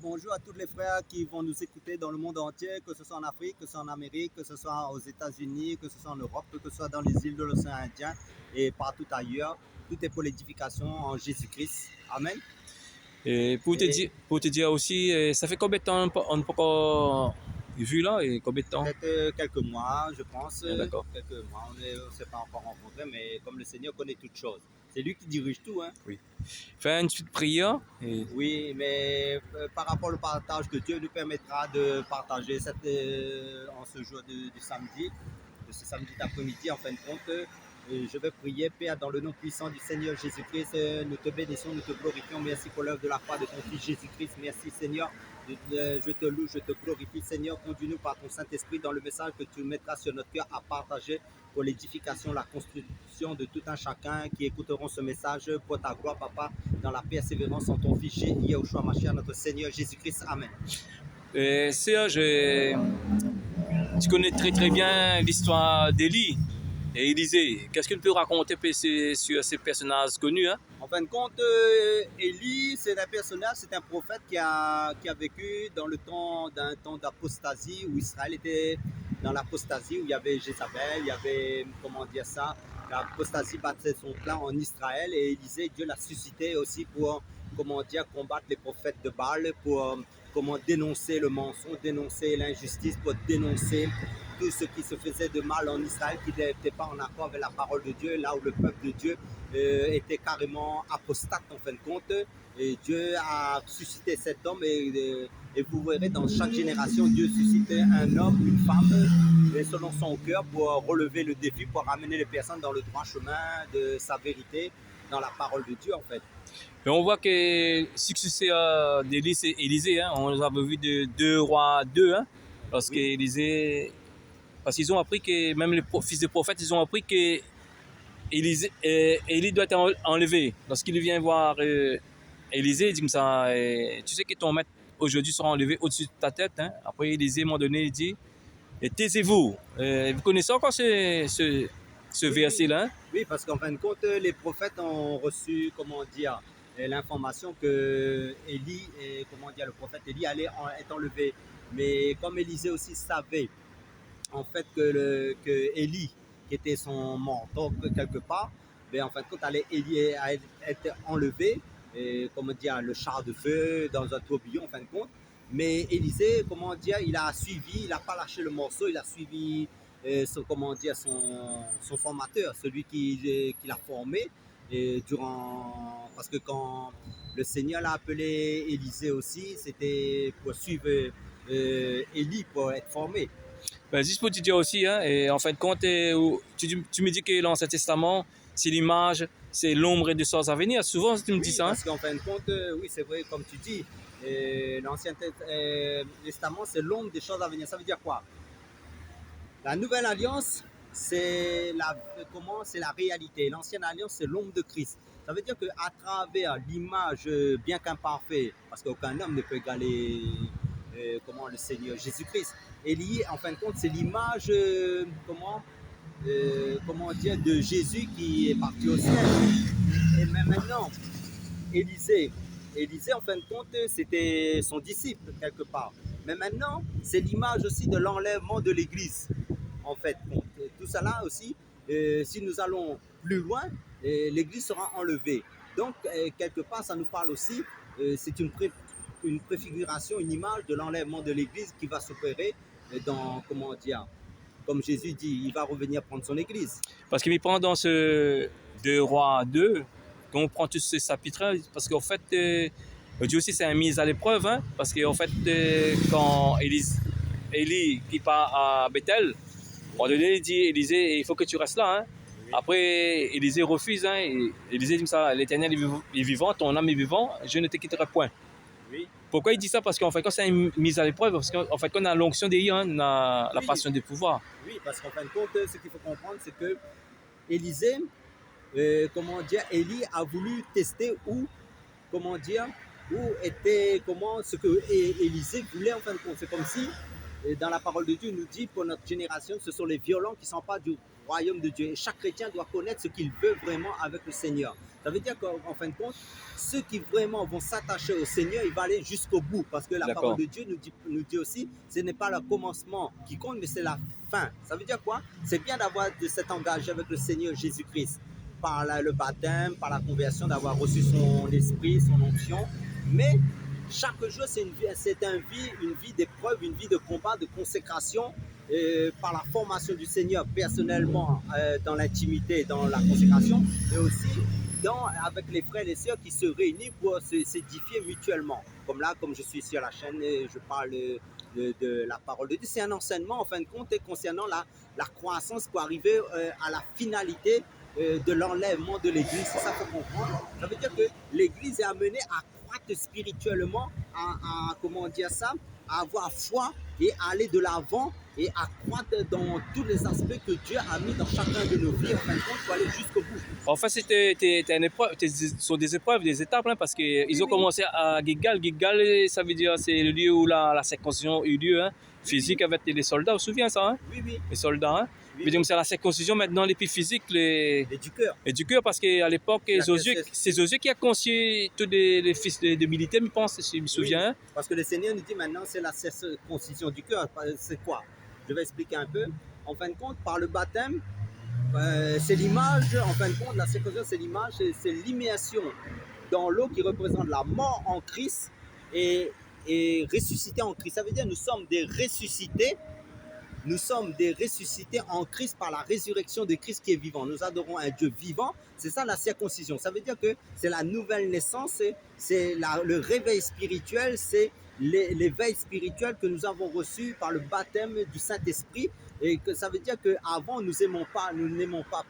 Bonjour à tous les frères qui vont nous écouter dans le monde entier, que ce soit en Afrique, que ce soit en Amérique, que ce soit aux États-Unis, que ce soit en Europe, que ce soit dans les îles de l'océan Indien et partout ailleurs. Tout est pour l'édification en Jésus-Christ. Amen. Et Et pour te dire aussi, ça fait combien de temps on n'a pas encore vu là et combien de temps? peut-être quelques mois, je pense. Ah, d'accord. Quelques mois, on ne s'est pas encore rencontrés, mais comme le Seigneur connaît toutes choses. C'est lui qui dirige tout, hein. Oui. Fais une petite prière. Oui, mais par rapport au partage que Dieu nous permettra de partager en ce jour du samedi, de ce samedi d'après-midi, en fin de compte, je vais prier, Père, dans le nom puissant du Seigneur Jésus-Christ. Nous te bénissons, nous te glorifions. Merci pour l'œuvre de la croix de ton Fils Jésus-Christ. Merci, Seigneur. Je te loue, je te glorifie, Seigneur. Conduis-nous par ton Saint-Esprit dans le message que tu mettras sur notre cœur à partager pour l'édification, la construction de tout un chacun qui écouteront ce message pour ta gloire, Papa, dans la persévérance en ton Fils Yahushua Mashiach, notre Seigneur Jésus-Christ. Amen. Serge, tu connais très très bien l'histoire d'Élie et Élisée. Qu'est-ce que tu peux raconter sur ces personnages connus, hein? En fin de compte, Élie, c'est un personnage, c'est un prophète qui a vécu dans le temps d'un temps d'apostasie où Israël était dans l'apostasie, où il y avait Jézabel, il y avait, comment dire ça, l'apostasie battait son plan en Israël et Élisée, Dieu l'a suscité aussi pour, comment dire, combattre les prophètes de Baal, pour comment dénoncer le mensonge, dénoncer l'injustice, pour dénoncer tout ce qui se faisait de mal en Israël, qui n'était pas en accord avec la parole de Dieu, là où le peuple de Dieu était carrément apostate en fin de compte. Et Dieu a suscité cet homme et vous verrez dans chaque génération, Dieu suscite un homme, une femme, selon son cœur pour relever le défi, pour ramener les personnes dans le droit chemin de sa vérité, dans la parole de Dieu en fait. Et on voit que le succès d'Élie, c'est Élisée. Hein? On avait vu de 2 rois 2, hein? Parce qu'Élisée, parce qu'ils ont appris que, même les fils de prophètes, ils ont appris que Élie doit être enlevé. Lorsqu'il vient voir Élisée, il dit comme ça, tu sais que ton maître aujourd'hui sera enlevé au-dessus de ta tête. Hein? Après, Élisée, à un moment donné, il dit, taisez-vous. Vous connaissez encore ce verset-là? Hein? Oui, parce qu'en fin de compte, les prophètes ont reçu, comment dire, l'information que Élie, comment dire, le prophète Élie allait être enlevé. Mais comme Élisée aussi savait, en fait, que Élie, qui était son mentor quelque part, mais en fin de compte, allait être enlevé, et, comment dire, le char de feu dans un tourbillon, en fin de compte. Mais Élisée, comment dire, il a suivi, il n'a pas lâché le morceau, il a suivi comment dire, son formateur, celui qui l'a formé. Et parce que quand le Seigneur l'a appelé Élisée aussi, c'était pour suivre Élie, pour être formé. Ben, juste pour te dire aussi, hein, et en fin de compte, tu me dis que l'Ancien Testament, c'est l'image, c'est l'ombre des choses à venir. Souvent, tu me dis ça. Parce qu'en fin de compte, oui, c'est vrai, comme tu dis, l'Ancien Testament, c'est l'ombre des choses à venir. Ça veut dire quoi? La Nouvelle Alliance, c'est la réalité. L'Ancienne Alliance, c'est l'ombre de Christ. Ça veut dire qu'à travers l'image, bien qu'imparfaite, parce qu'aucun homme ne peut égaler le Seigneur Jésus-Christ, est lié, en fin de compte, c'est l'image, comment dire, de Jésus qui est parti au ciel. Et même maintenant, Élisée, en fin de compte, c'était son disciple quelque part. Mais maintenant, c'est l'image aussi de l'enlèvement de l'Église. En fait, tout ça là aussi, si nous allons plus loin, l'Église sera enlevée. Donc, quelque part, ça nous parle aussi, c'est une préfiguration, une image de l'enlèvement de l'Église qui va s'opérer dans, comment dire, comme Jésus dit, il va revenir prendre son Église. Parce qu'il prend dans ce 2 rois 2, quand on prend tous ces chapitres, parce qu'en fait, Dieu aussi c'est une mise à l'épreuve, hein, parce qu'en fait, quand Élie qui part à Bethel, il dit Élisée, il faut que tu restes là. Hein. Oui. Après, Élisée refuse. Hein, et Élisée dit ça, l'Éternel est vivant, ton âme est vivant, je ne te quitterai point. Oui. Pourquoi il dit ça? Parce qu'en fait, quand c'est une mise à l'épreuve, parce qu'en fait, quand on a l'onction d'Élie, hein, on a la passion du pouvoir. Oui, parce qu'en fin de compte, ce qu'il faut comprendre, c'est que Élisée, comment dire, Élie a voulu tester ce que Élisée voulait en fin de compte. C'est comme si, dans la parole de Dieu, il nous dit pour notre génération, ce sont les violents qui s'emparent du royaume de Dieu. Et chaque chrétien doit connaître ce qu'il veut vraiment avec le Seigneur. Ça veut dire qu'en fin de compte, ceux qui vraiment vont s'attacher au Seigneur, ils vont aller jusqu'au bout. Parce que la parole de Dieu nous dit aussi, ce n'est pas le commencement qui compte, mais c'est la fin. Ça veut dire quoi? C'est bien d'avoir de s'être engagé avec le Seigneur Jésus-Christ par le baptême, par la conversion, d'avoir reçu son esprit, son onction. Mais chaque jour, c'est une vie d'épreuve, une vie de combat, de consécration, par la formation du Seigneur personnellement, dans l'intimité, dans la consécration, et aussi avec les frères et les sœurs qui se réunissent pour s'édifier mutuellement. Comme là, comme je suis ici à la chaîne, je parle de la parole de Dieu. C'est un enseignement, en fin de compte, concernant la croissance pour arriver à la finalité de l'enlèvement de l'Église. C'est ça qu'il faut comprendre. Ça veut dire que l'Église est amenée à croître spirituellement, comment dire ça, à avoir foi et à aller de l'avant et à croître dans tous les aspects que Dieu a mis dans chacun de nos vies, en fin de compte, pour aller jusqu'au bout. En fait, c'était une épreuve, ce sont des épreuves, des étapes, hein, parce qu'ils ont commencé à Gilgal. Gilgal, ça veut dire c'est le lieu où la circoncision a eu lieu, hein, physique avec les soldats. Vous vous souvenez ça, hein? Oui, oui. Les soldats, hein? Oui. Donc c'est la circoncision maintenant, les plus physiques, et du cœur. Et du cœur, parce qu'à l'époque, c'est Josué qui a conçu tous les fils de militaires, je pense, si je me souviens. Oui, parce que le Seigneur nous dit maintenant, c'est la circoncision du cœur. C'est quoi? Je vais expliquer un peu. En fin de compte, par le baptême, c'est l'image, en fin de compte, la circoncision, c'est l'image, c'est l'immersion dans l'eau qui représente la mort en Christ et ressuscité en Christ. Ça veut dire que nous sommes des ressuscités. Nous sommes des ressuscités en Christ par la résurrection de Christ qui est vivant. Nous adorons un Dieu vivant. C'est ça la circoncision. Ça veut dire que c'est la nouvelle naissance, c'est le réveil spirituel, c'est l'éveil spirituel que nous avons reçu par le baptême du Saint-Esprit. Et que ça veut dire qu'avant, nous n'aimons pas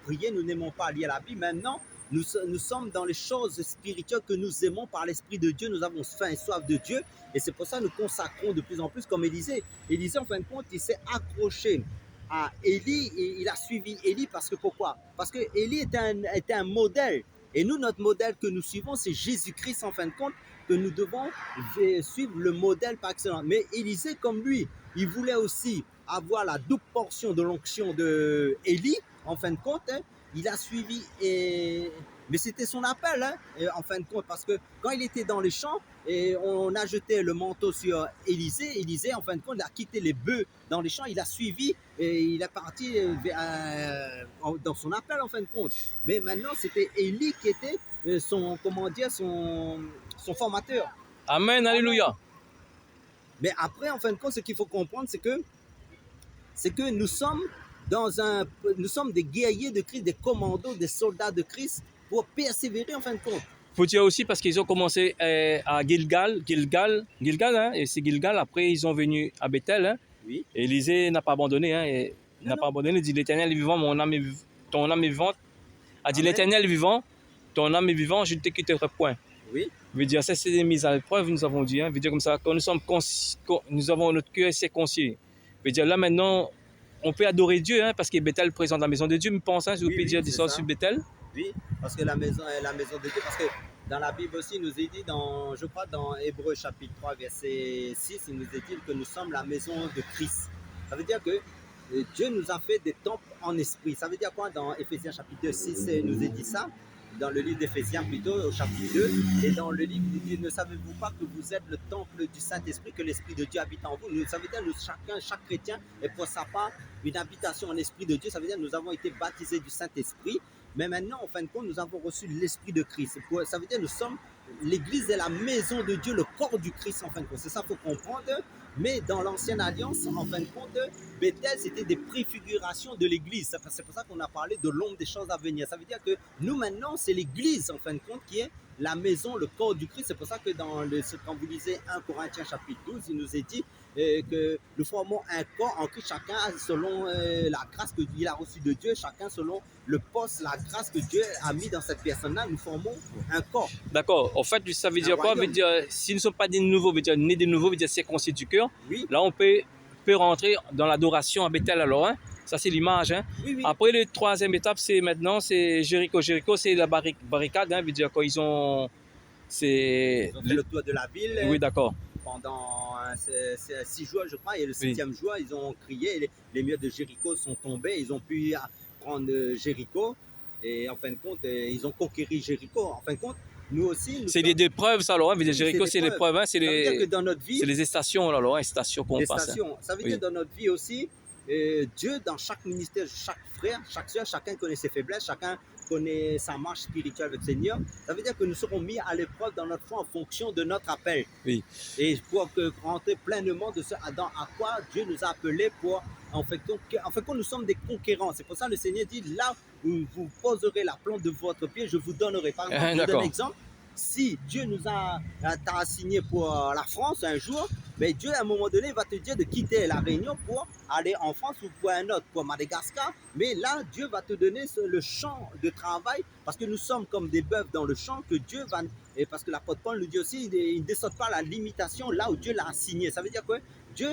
prier, nous n'aimons pas lire la Bible. Maintenant, nous sommes dans les choses spirituelles que nous aimons par l'Esprit de Dieu. Nous avons faim et soif de Dieu. Et c'est pour ça que nous consacrons de plus en plus comme Élisée. Élisée, en fin de compte, il s'est accroché à Élie et il a suivi Élie parce que pourquoi? Parce que Élie était un modèle. Et nous, notre modèle que nous suivons, c'est Jésus-Christ, en fin de compte, que nous devons suivre le modèle par excellence. Mais Élisée, comme lui, il voulait aussi avoir la double portion de l'onction de Élie, en fin de compte, hein, il a suivi, mais c'était son appel, hein, en fin de compte, parce que quand il était dans les champs, et on a jeté le manteau sur Élisée, Élisée, en fin de compte, il a quitté les bœufs dans les champs, il a suivi, et il est parti dans son appel, en fin de compte. Mais maintenant, c'était Élie qui était son formateur. Amen, alléluia. Mais après, en fin de compte, ce qu'il faut comprendre, c'est que nous sommes des guerriers de Christ, des commandos, des soldats de Christ pour persévérer en fin de compte. Il faut dire aussi parce qu'ils ont commencé à Gilgal, hein, et c'est Gilgal, après ils sont venus à Bethel. Hein, oui. Et Élisée n'a pas abandonné, hein, il n'a pas abandonné, il dit l'Éternel est vivant, ton âme est vivante. A dit l'Éternel est vivant, ton âme est vivante, je ne te quitterai point. Oui. Veut dire, ça c'est des mises à l'épreuve, nous avons dit, hein, veut dire comme ça, quand nous avons notre cœur circoncis. Veut dire là maintenant, on peut adorer Dieu, hein, parce que Bethel présente la maison de Dieu, je pense, hein, si vous pouvez dire des sortes sur Bethel. Oui, parce que la maison est la maison de Dieu, parce que dans la Bible aussi, il nous est dit, je crois dans Hébreux chapitre 3, verset 6, il nous est dit que nous sommes la maison de Christ. Ça veut dire que Dieu nous a fait des temples en esprit. Ça veut dire quoi? Dans Éphésiens chapitre 2, 6, il nous est dit ça. Dans le livre d'Éphésiens plutôt, au chapitre 2, et dans le livre, il dit, ne savez-vous pas que vous êtes le temple du Saint-Esprit, que l'Esprit de Dieu habite en vous? Ça veut dire que chaque chrétien est pour sa part une habitation en Esprit de Dieu. Ça veut dire que nous avons été baptisés du Saint-Esprit, mais maintenant, en fin de compte, nous avons reçu l'Esprit de Christ. Ça veut dire que l'Église est la maison de Dieu, le corps du Christ, en fin de compte. C'est ça qu'il faut comprendre. Mais dans l'ancienne alliance, en fin de compte, Bethel, c'était des préfigurations de l'Église. C'est pour ça qu'on a parlé de l'ombre des choses à venir. Ça veut dire que nous, maintenant, c'est l'Église, en fin de compte, qui est la maison, le corps du Christ. C'est pour ça que quand vous lisez 1 Corinthiens chapitre 12, il nous est dit que nous formons un corps en Christ, chacun selon la grâce qu'il a reçue de Dieu, chacun selon le poste, la grâce que Dieu a mis dans cette personne-là, nous formons un corps. D'accord. En fait, ça veut dire quoi? Veut dire, si nous ne sommes pas nés de nouveau, veut dire nés de nouveau, veut dire circoncis du cœur. Oui. Là, on peut rentrer dans l'adoration à Bethel alors. Hein? Ça, c'est l'image. Hein? Oui, oui. Après, la troisième étape, c'est Jéricho. Jéricho, c'est la barricade. Hein? Veut dire quand ils ont fait le tour de la ville. Oui, d'accord. Pendant 6 jours, je crois, et le 7e jour, ils ont crié, les murs de Jéricho sont tombés, ils ont pu prendre Jéricho. Et en fin de compte, ils ont conquéri Jéricho. En fin de compte, nous aussi, nous C'est sommes... des preuves, ça, Laurent. Oui, Jéricho, c'est des les preuves, hein, Ça veut dire que dans notre vie, c'est les stations, là, Laurent, les stations qu'on des passe. Hein. stations, ça veut Oui. dire dans notre vie aussi, Dieu, dans chaque ministère, chaque frère, chaque soeur, chacun connaît ses faiblesses, chacun connaît sa marche spirituelle avec le Seigneur. Ça veut dire que nous serons mis à l'épreuve dans notre foi en fonction de notre appel. Oui. Et pour rentrer pleinement de ce à quoi Dieu nous a appelés pour, en fait, nous sommes des conquérants. C'est pour ça que le Seigneur dit, là où vous poserez la plante de votre pied, je vous donnerai. Par exemple, je donne un exemple. Si Dieu nous a assigné pour la France un jour, mais Dieu, à un moment donné, va te dire de quitter la Réunion pour aller en France ou pour un autre, pour Madagascar. Mais là, Dieu va te donner le champ de travail parce que nous sommes comme des bœufs dans le champ que Dieu va... Et parce que l'apôtre Paul nous dit aussi, il ne descend pas la limitation là où Dieu l'a assigné. Ça veut dire que Dieu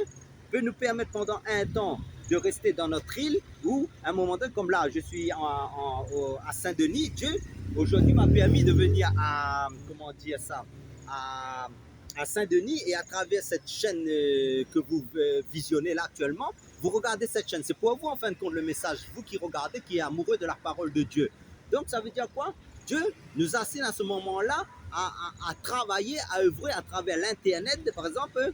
peut nous permettre pendant un temps de rester dans notre île ou à un moment donné, comme là, je suis à Saint-Denis, Dieu aujourd'hui m'a permis de venir à, comment dire ça, à Saint-Denis et à travers cette chaîne que vous visionnez là actuellement, vous regardez cette chaîne. C'est pour vous en fin de compte le message, vous qui regardez, qui est amoureux de la parole de Dieu. Donc ça veut dire quoi? Dieu nous assigne à ce moment-là à travailler, à œuvrer à travers l'Internet, par exemple,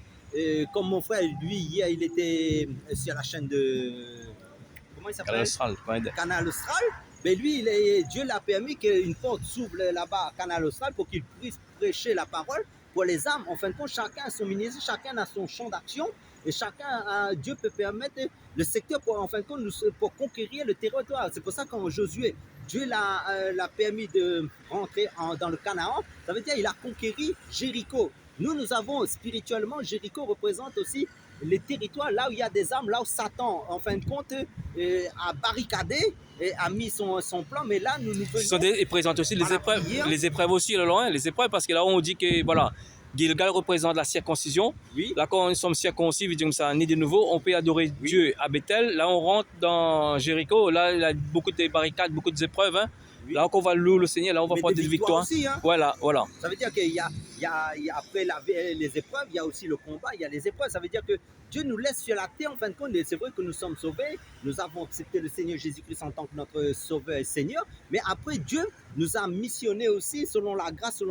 comme mon frère, lui, hier, il était sur la chaîne de... Comment il s'appelle? Canal Austral. Mais lui, Dieu l'a permis qu'une porte s'ouvre là-bas à Canal Austral pour qu'il puisse prêcher la parole pour les âmes. En fin de compte, chacun a son ministère, chacun a son champ d'action et chacun, Dieu peut permettre le secteur pour, en fin de compte, pour conquérir le territoire. C'est pour ça qu'en Josué, Dieu l'a permis de rentrer dans le Canaan. Ça veut dire qu'il a conquéri Jéricho. Nous avons spirituellement, Jéricho représente aussi les territoires là où il y a des âmes, là où Satan, en fin de compte, a barricadé et a mis son plan. Mais là, nous venons... Il présente aussi les épreuves aussi, là, loin, les épreuves, parce que là, on dit que, voilà, Gilgal représente la circoncision. Oui. Là, quand nous sommes circoncis, comme ça, né de nouveau, on peut adorer Dieu à Bethel. Là, on rentre dans Jéricho. Là, il y a beaucoup de barricades, beaucoup d'épreuves. Hein. Oui. Là, on va louer le Seigneur, là, on va prendre des victoires. Aussi, hein. Voilà. Ça veut dire qu'il y a après les épreuves, il y a aussi le combat, il y a les épreuves. Ça veut dire que Dieu nous laisse sur la terre, en fin de compte. C'est vrai que nous sommes sauvés. Nous avons accepté le Seigneur Jésus-Christ en tant que notre sauveur et Seigneur. Mais après, Dieu nous a missionnés aussi selon la grâce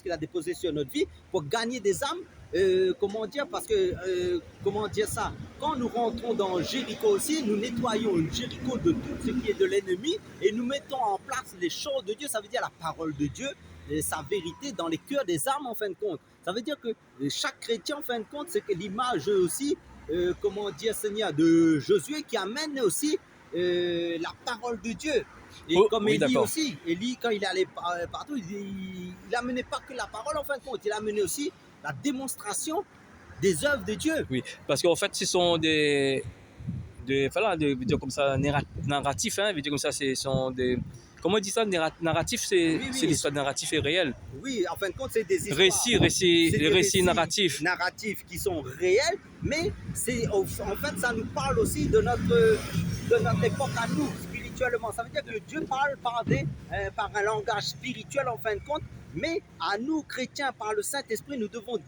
qu'il a déposée sur notre vie pour gagner des âmes. Comment dire, parce que, comment dire ça, quand nous rentrons dans Jéricho aussi, nous nettoyons Jéricho de tout ce qui est de l'ennemi et nous mettons en place les choses de Dieu, ça veut dire la parole de Dieu, et sa vérité dans les cœurs des âmes en fin de compte. Ça veut dire que chaque chrétien en fin de compte, c'est que l'image aussi, comment dire Seigneur, de Josué qui amène aussi la parole de Dieu. Et comme Élie aussi, Élie quand il allait partout, il n'amenait pas que la parole en fin de compte, il amenait aussi la démonstration des œuvres de Dieu. Oui, parce qu'en fait, ce sont des dire comme ça, narratifs, hein, dire comme ça, ce sont des... Comment on dit ça, narratif, c'est l'histoire narrative et réelle. Oui, en fin de compte, c'est des histoires. Récits narratifs. Narratifs qui sont réels, mais en fait, ça nous parle aussi de notre époque à nous, spirituellement. Ça veut dire que Dieu parle par un langage spirituel, en fin de compte, mais à nous, chrétiens, par le Saint-Esprit, nous devons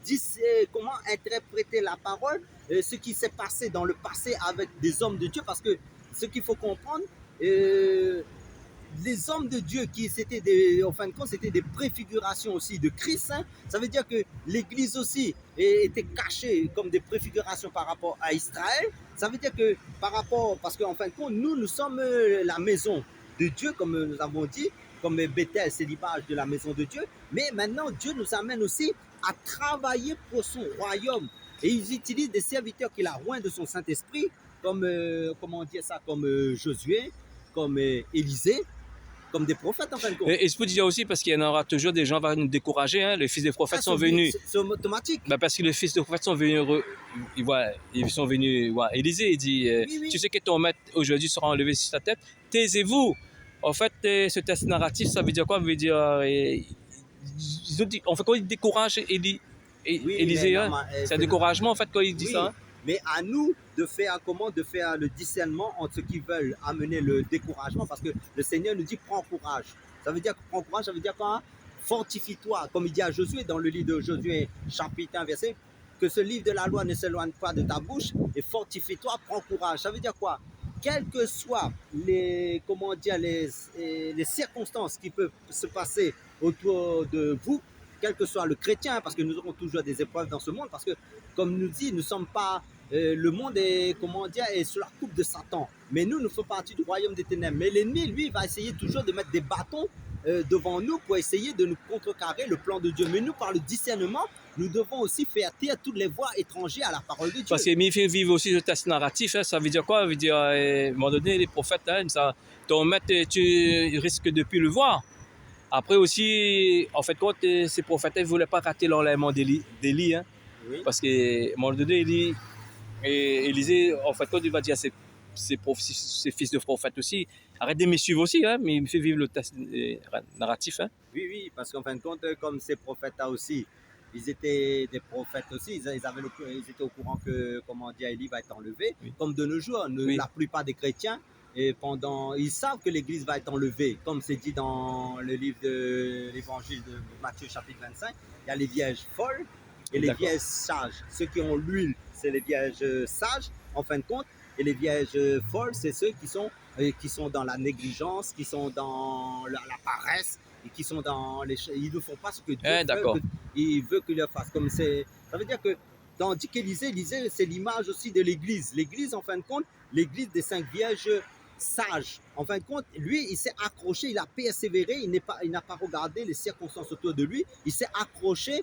comment interpréter la parole, ce qui s'est passé dans le passé avec des hommes de Dieu, parce que ce qu'il faut comprendre, les hommes de Dieu qui en fin de compte, c'était des préfigurations aussi de Christ. Hein. Ça veut dire que l'Église aussi était cachée comme des préfigurations par rapport à Israël. Ça veut dire que parce qu'en fin de compte, nous sommes la maison de Dieu, comme nous avons dit, comme Bethel, c'est l'image de la maison de Dieu. Mais maintenant, Dieu nous amène aussi à travailler pour son royaume. Et ils utilisent des serviteurs qu'il a oints de son Saint-Esprit, comme, comment dire ça, comme Josué, comme Élisée, comme des prophètes en fin de compte. Et je peux dire aussi, parce qu'il y en aura toujours des gens qui vont nous décourager, hein, les fils des prophètes sont venus. C'est automatique. Parce que les fils des prophètes sont venus, ils sont venus, Élisée, il dit, tu sais que ton maître aujourd'hui sera enlevé sur ta tête, taisez-vous. En fait, ce test narratif, ça veut dire quoi? Ça veut dire, ils ont dit, en fait, quand ils découragent Élisée, c'est un découragement en fait quand ils disent ça. Hein. Mais à nous de faire le discernement entre ceux qui veulent amener le découragement, parce que le Seigneur nous dit prends courage. Ça veut dire que prends courage, ça veut dire quoi? Fortifie-toi, comme il dit à Josué dans le livre de Josué, chapitre 1, verset, que ce livre de la loi ne s'éloigne pas de ta bouche, et fortifie-toi, prends courage. Ça veut dire quoi? quelles que soient les, comment dire, les circonstances qui peuvent se passer autour de vous, quel que soit le chrétien, parce que nous aurons toujours des épreuves dans ce monde, parce que, comme nous dit, nous ne sommes pas, le monde est, comment dire, est sous la coupe de Satan, mais nous faisons partie du royaume des ténèbres. Mais l'ennemi, lui, va essayer toujours de mettre des bâtons devant nous pour essayer de nous contrecarrer le plan de Dieu. Mais nous, par le discernement, nous devons aussi faire taire toutes les voix étrangères à la parole de Dieu. Parce qu'il fait vivre aussi le test narratif. Hein. Ça veut dire quoi? Ça veut dire, à un moment donné, les prophètes, hein, ça, ton maître, tu risques de ne plus le voir. Après aussi, en fait, quand ces prophètes ne voulaient pas rater l'enlèvement d'Élie, hein, Oui. parce qu'à un moment donné, Élisée, en fait, quand il va dire à ses fils de prophètes aussi, arrête de me suivre aussi, hein, mais il me fait vivre le test narratif. Hein. Oui, oui, parce qu'en fin de compte, comme ces prophètes-là aussi, ils étaient des prophètes aussi, ils étaient au courant que, comment dire, Élie va être enlevé. Oui. Comme de nos jours, Oui. la plupart des chrétiens, et ils savent que l'Église va être enlevée. Comme c'est dit dans le livre de l'Évangile de Matthieu chapitre 25, il y a les vierges folles et les vierges sages. Ceux qui ont l'huile, c'est les vierges sages, en fin de compte, et les vierges folles, c'est ceux qui sont dans la négligence, qui sont dans la paresse, et qui sont dans les... Ils ne font pas ce que Dieu veut qu'ils leur fassent. Comme c'est... Ça veut dire que, tandis qu'Élisée, c'est l'image aussi de l'Église. L'Église, en fin de compte, l'Église des 5 vierges sages. En fin de compte, lui, il s'est accroché, il a persévéré, il n'a pas regardé les circonstances autour de lui, il s'est accroché,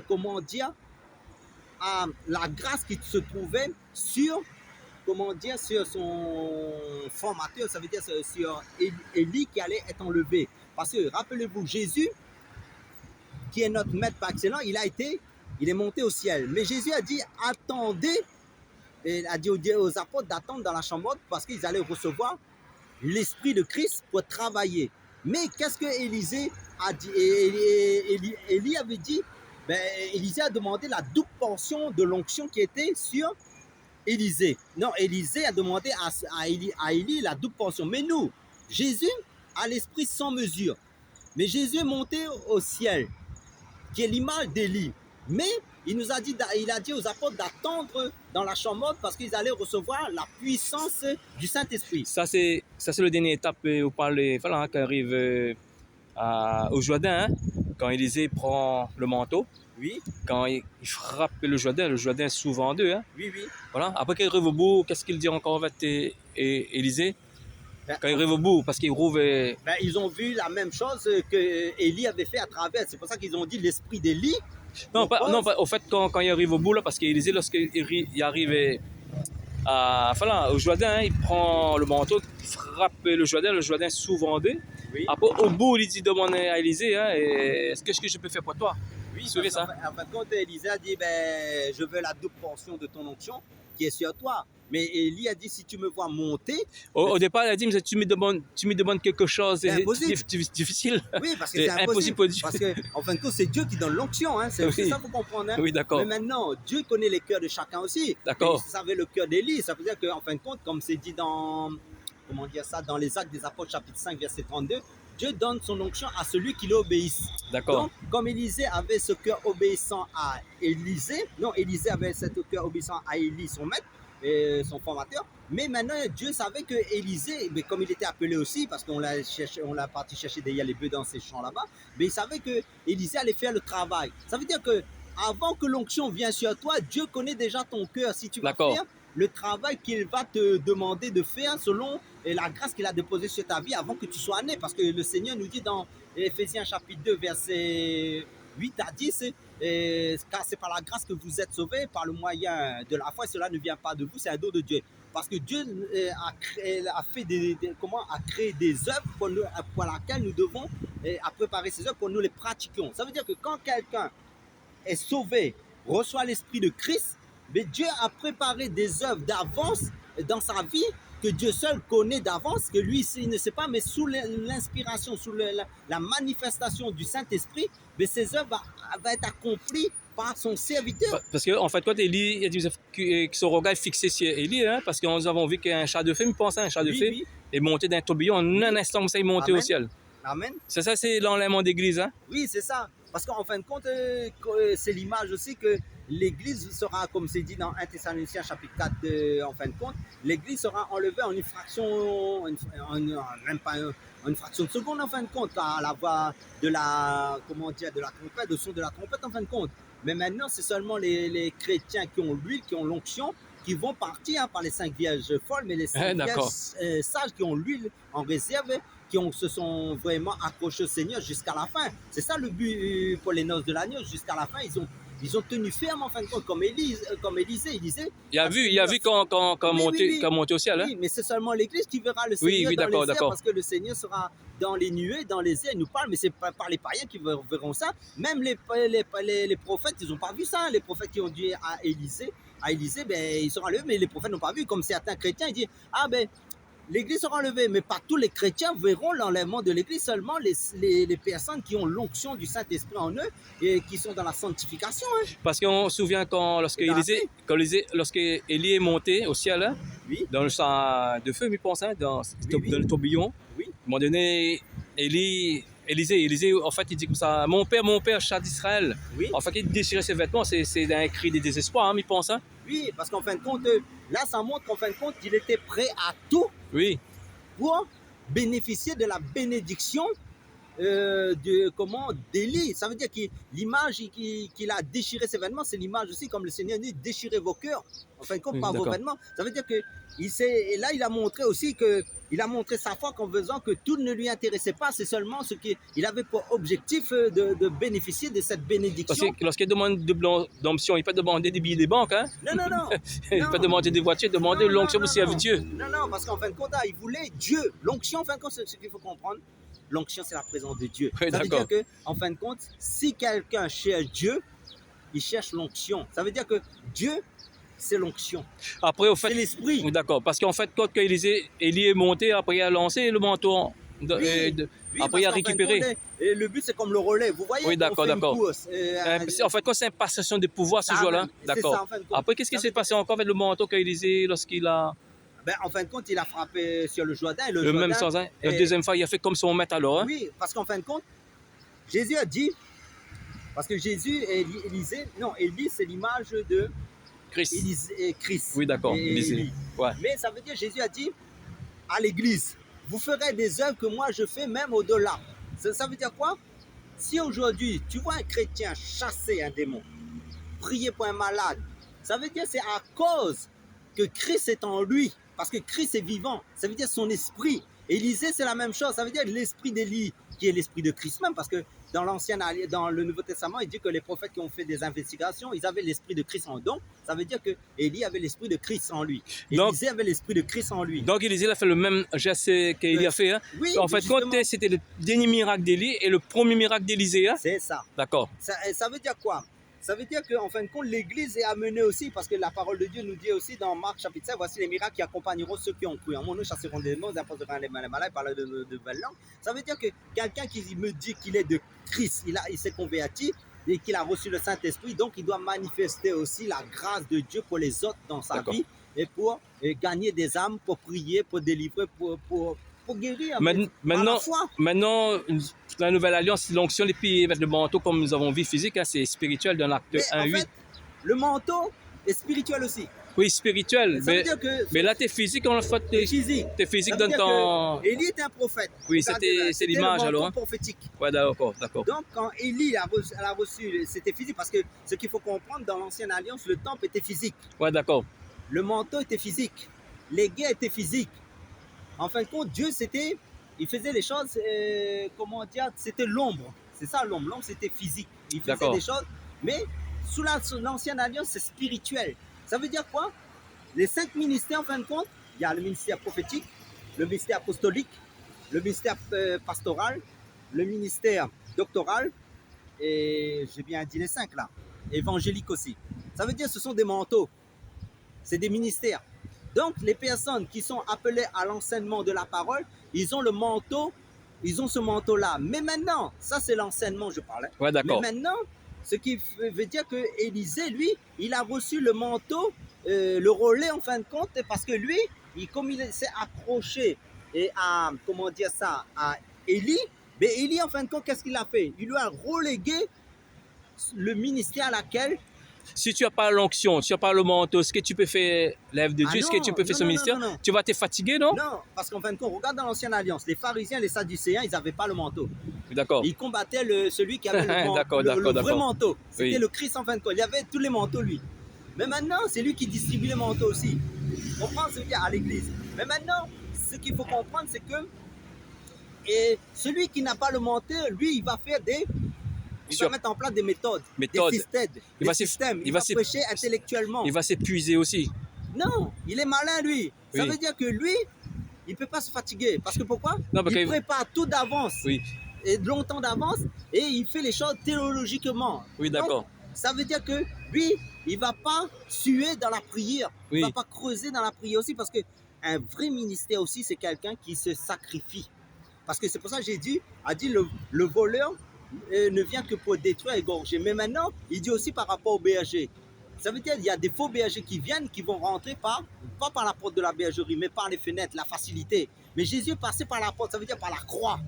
comment dire, à la grâce qui se trouvait sur... comment dire, sur son formateur, ça veut dire sur Élie qui allait être enlevé. Parce que, rappelez-vous, Jésus, qui est notre maître par excellence, il est monté au ciel. Mais Jésus a dit, attendez, il a dit aux apôtres d'attendre dans la chambre haute parce qu'ils allaient recevoir l'Esprit de Christ pour travailler. Mais qu'est-ce que Élisée a dit? Élie avait dit, Élisée a demandé la double portion de l'onction qui était sur Élisée. Non, Élisée a demandé à Élie la double portion. Mais nous, Jésus a l'esprit sans mesure. Mais Jésus est monté au ciel, qui est l'image d'Élie. Mais il a dit aux apôtres d'attendre dans la chambre haute parce qu'ils allaient recevoir la puissance du Saint-Esprit. Ça, c'est la dernière étape où parler, voilà, quand arrive au Jourdain, hein, quand Élisée prend le manteau. Oui. Quand il frappe le Jourdain souvent d'eux. Hein. Oui, oui. Voilà. Après qu'il arrive au bout, qu'est-ce qu'il dit encore avec Élisée? Quand il arrive au bout, parce qu'il rouvre... ils ont vu la même chose que Élie avait fait à travers. C'est pour ça qu'ils ont dit l'esprit d'Élie. Non, au fait, quand il arrive au bout, là, parce qu'Élisée, lorsqu'il arrive au Jourdain, hein, il prend le manteau, il frappe le Jourdain souvent d'eux. Oui. Après, au bout, il dit demande à Élisée, hein, est-ce que je peux faire pour toi? Oui, en fin de compte, Élisée a dit, je veux la double portion de ton onction qui est sur toi. Mais Élie a dit, si tu me vois monter... Au départ, il a dit, mais tu me demandes quelque chose de difficile. Oui, parce que c'est impossible pour Dieu. Parce qu'en fin de compte, c'est Dieu qui donne l'onction. Hein. C'est aussi ça, vous comprenez. Hein. Oui, d'accord. Mais maintenant, Dieu connaît les cœurs de chacun aussi. D'accord. Il savait le cœur d'Élie. Ça veut dire qu'en fin de compte, comme c'est dit dans... Comment dire ça? Dans les Actes des Apôtres, chapitre 5, verset 32, Dieu donne son onction à celui qui l'obéisse. D'accord. Donc, comme Élisée avait ce cœur obéissant à Élisée avait ce cœur obéissant à Élie, son maître, et son formateur. Mais maintenant, Dieu savait que Élisée, mais comme il était appelé aussi, parce qu'on l'a parti chercher derrière les bœufs dans ces champs là-bas, mais il savait que Élisée allait faire le travail. Ça veut dire que avant que l'onction vienne sur toi, Dieu connaît déjà ton cœur. Si tu vas faire le travail qu'il va te demander de faire selon la grâce qu'il a déposée sur ta vie avant que tu sois né. Parce que le Seigneur nous dit dans Éphésiens chapitre 2, verset 8 à 10, car c'est par la grâce que vous êtes sauvés, par le moyen de la foi, cela ne vient pas de vous, c'est un don de Dieu. Parce que Dieu a créé des œuvres pour lesquelles nous devons préparer ces œuvres pour nous les pratiquions. Ça veut dire que quand quelqu'un est sauvé, reçoit l'Esprit de Christ, mais Dieu a préparé des œuvres d'avance dans sa vie que Dieu seul connaît d'avance, que lui il ne sait pas, mais sous l'inspiration, sous la manifestation du Saint-Esprit, mais ces œuvres vont être accomplies par son serviteur. Parce qu'en fait, quand Élie, il a dit que son regard est fixé sur Élie, hein, parce que nous avons vu qu'un char de feu, il pensait à un char de feu, est monté d'un tourbillon, en un instant, ça est monté au ciel. Amen. C'est ça, c'est l'enlèvement d'église. Hein? Oui, c'est ça. Parce qu'en fin de compte, c'est l'image aussi que l'Église sera, comme c'est dit dans 1 Thessaloniciens chapitre 4, en fin de compte, l'Église sera enlevée en une fraction, même pas en une fraction de seconde en fin de compte, à la voix de la, comment dire, de la trompette, de son de la trompette en fin de compte. Mais maintenant, c'est seulement les chrétiens qui ont l'huile, qui ont l'onction, qui vont partir par les 5 vierges folles, mais les 5 vierges sages qui ont l'huile en réserve, se sont vraiment accrochés au Seigneur jusqu'à la fin. C'est ça le but pour les noces de l'agneau, jusqu'à la fin, ils ont tenu ferme en fin de compte, comme Élisée. Il a vu quand monté au ciel. Hein? Oui, mais c'est seulement l'Église qui verra le Seigneur dans les airs, parce que le Seigneur sera dans les nuées, dans les airs, il nous parle, mais c'est pas par les païens qui verront ça. Même les prophètes, ils n'ont pas vu ça. Les prophètes qui ont dit à Élisée, ben, ils seront enlevés, mais les prophètes n'ont pas vu. Comme certains chrétiens, ils disent, ah ben, l'Église sera enlevée, mais pas tous les chrétiens verront l'enlèvement de l'Église, seulement les personnes qui ont l'onction du Saint-Esprit en eux et qui sont dans la sanctification. Hein. Parce qu'on se souvient lorsque Élie est monté au ciel, hein, oui. dans le champ de feu, il pense, hein, dans le tourbillon, oui. À un moment donné, Élisée, en fait, il dit comme ça, mon père, chat d'Israël. Oui. En fait, il déchirait ses vêtements, c'est un cri de désespoir, hein, il pense. Hein. Oui, parce qu'en fin de compte, là, ça montre qu'en fin de compte, il était prêt à tout pour bénéficier de la bénédiction d'Élie. Ça veut dire que l'image qu'il a déchiré ses vêtements, c'est l'image aussi, comme le Seigneur dit, déchirez vos cœurs, en fin de compte, par vos vêtements. Ça veut dire que il a montré aussi il a montré sa foi en faisant que tout ne lui intéressait pas, c'est seulement ce qu'il avait pour objectif de bénéficier de cette bénédiction. Parce que lorsqu'il demande d'onction, il ne peut pas demander des billets des banques. Hein? Non. Il ne peut pas demander des voitures, demander l'onction pour servir Dieu. Non, parce qu'en fin de compte, il voulait Dieu. L'onction, en fin de compte, c'est ce qu'il faut comprendre. L'onction, c'est la présence de Dieu. Oui, ça veut dire qu'en fin de compte, si quelqu'un cherche Dieu, il cherche l'onction. Ça veut dire que Dieu, c'est l'onction. Après, au fait, c'est l'esprit. Oui, d'accord. Parce qu'en fait, quand Élie est monté, après il a lancé le manteau. Après, il a récupéré. Compte, et le but, c'est comme le relais. Vous voyez, oui, d'accord. En fait, quand c'est une passation de pouvoir ce jour-là, d'accord. En fin après, qu'est-ce qui s'est passé encore avec le manteau qu'Élisée, lorsqu'il a... Ben, en fin de compte, il a frappé sur le Jourdain. Le même sens, hein? La deuxième fois, il a fait comme son maître alors. Hein? Oui, parce qu'en fin de compte, Jésus a dit, parce que Jésus et Élie, c'est l'image de Christ. Oui, d'accord. Ouais. Mais ça veut dire, Jésus a dit à l'Église, vous ferez des œuvres que moi je fais même au-delà. Ça veut dire quoi? Si aujourd'hui, tu vois un chrétien chasser un démon, prier pour un malade, ça veut dire c'est à cause que Christ est en lui. Parce que Christ est vivant, ça veut dire son esprit. Élisée, c'est la même chose, ça veut dire l'esprit d'Élie, qui est l'esprit de Christ même, parce que dans le Nouveau Testament, il dit que les prophètes qui ont fait des investigations, ils avaient l'esprit de Christ en don. Ça veut dire que Élie avait l'esprit de Christ en lui. Élisée avait l'esprit de Christ en lui. Donc Élisée a fait le même geste qu'Élie a fait. Hein? Oui, en fait, c'était le dernier miracle d'Élie et le premier miracle d'Élisée. Hein? C'est ça. D'accord. Ça veut dire quoi? Ça veut dire qu'en fin de compte, l'Église est amenée aussi, parce que la parole de Dieu nous dit aussi dans Marc chapitre 5, voici les miracles qui accompagneront ceux qui ont cru. En mon nom, chasseront des démons, ils apporteront les malades, parleront de belles langues. Ça veut dire que quelqu'un qui me dit qu'il est de Christ, il s'est converti et qu'il a reçu le Saint-Esprit, donc il doit manifester aussi la grâce de Dieu pour les autres dans sa vie et pour gagner des âmes, pour prier, pour délivrer, pour guérir. Maintenant, la nouvelle alliance, l'onction, et puis mettre le manteau, comme nous avons vu physique, hein, c'est spirituel dans l'acte 1.8. En fait, le manteau est spirituel aussi. Oui, spirituel. Mais là, tu es physique, en fait. Tu es physique dans ton... Élie était un prophète. Oui, c'est l'image alors. C'était prophétique. Oui, d'accord. Donc, quand Élie a reçu, c'était physique, parce que ce qu'il faut comprendre, dans l'ancienne alliance, le temple était physique. Oui, d'accord. Le manteau était physique. Les guets étaient physiques. En fin de compte, Dieu, il faisait les choses, comment dire, c'était l'ombre. C'est ça l'ombre. L'ombre, c'était physique. Il faisait des choses, mais sous l'ancienne alliance, c'est spirituel. Ça veut dire quoi? Les 5 ministères, en fin de compte, il y a le ministère prophétique, le ministère apostolique, le ministère pastoral, le ministère doctoral, et j'ai bien dit les 5 là, évangélique aussi. Ça veut dire que ce sont des manteaux. C'est des ministères. Donc, les personnes qui sont appelées à l'enseignement de la parole, ils ont le manteau, ils ont ce manteau-là. Mais maintenant, ça c'est l'enseignement, je parlais. Ouais, d'accord. Mais maintenant, ce qui veut dire que Élisée, lui, il a reçu le manteau, le relais en fin de compte, parce que lui, comme il s'est accroché à Élie, mais Élie, en fin de compte, qu'est-ce qu'il a fait? Il lui a relégué le ministère à laquelle Si tu n'as pas l'onction, tu n'as pas le manteau, ce que tu peux faire l'œuvre de Ah Dieu, ce que tu non, peux faire non, ce non, ministère, non, non. tu vas te fatiguer, non? Non, parce qu'en fin de compte, regarde dans l'Ancienne Alliance, les pharisiens et les sadducéens, ils n'avaient pas le manteau. D'accord. Ils combattaient celui qui avait D'accord, le d'accord, vrai d'accord. manteau. C'était Oui. le Christ en fin de compte. Il y avait tous les manteaux, lui. Mais maintenant, c'est lui qui distribue les manteaux aussi. On prend ce qu'il y a à l'église. Mais maintenant, ce qu'il faut comprendre, c'est que celui qui n'a pas le manteau, lui, il va faire il va mettre en place des méthodes, Méthode. des systèmes. Il va prêcher intellectuellement. Il va s'épuiser aussi. Non, il est malin, lui. Ça Oui. veut dire que lui, il ne peut pas se fatiguer. Parce que pourquoi? Non, parce il que- prépare tout d'avance. Oui, Et longtemps d'avance. Et il fait les choses théologiquement. oui, d'accord. Donc, ça veut dire que lui, il ne va pas suer dans la prière. Il ne Oui. va pas creuser dans la prière aussi. Parce qu'un vrai ministère aussi, c'est quelqu'un qui se sacrifie. Parce que c'est pour ça que Jésus a dit le voleur ne vient que pour détruire et égorger. Mais maintenant, il dit aussi par rapport au berger. Ça veut dire qu'il y a des faux bergers qui viennent, qui vont rentrer pas par la porte de la bergerie, mais par les fenêtres, la facilité. Mais Jésus est passé par la porte, ça veut dire par la croix.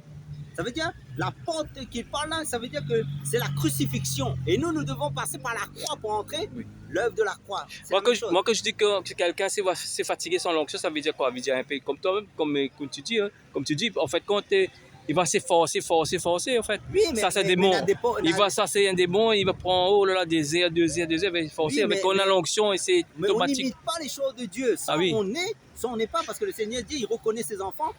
Ça veut dire, la porte qu'il parle là, ça veut dire que c'est la crucifixion. Et nous devons passer par la croix pour entrer, Oui. l'œuvre de la croix. Moi, quand je dis que quelqu'un s'est fatigué sans l'onction, ça veut dire quoi? Ça veut dire un peu comme toi-même, comme tu dis. Hein? Comme tu dis, en fait, quand il va s'efforcer, en fait. Oui, mais, Ça, c'est un mais démon. il Ça, c'est un démon, il va prendre, oh là là, des heures, il va s'efforcer. Oui, Avec mais- on a mais- l'onction et c'est Mais on automatique. n'imite pas les choses de Dieu. Ça, Ah oui. on n'est pas, parce que le Seigneur dit, il reconnaît ses enfants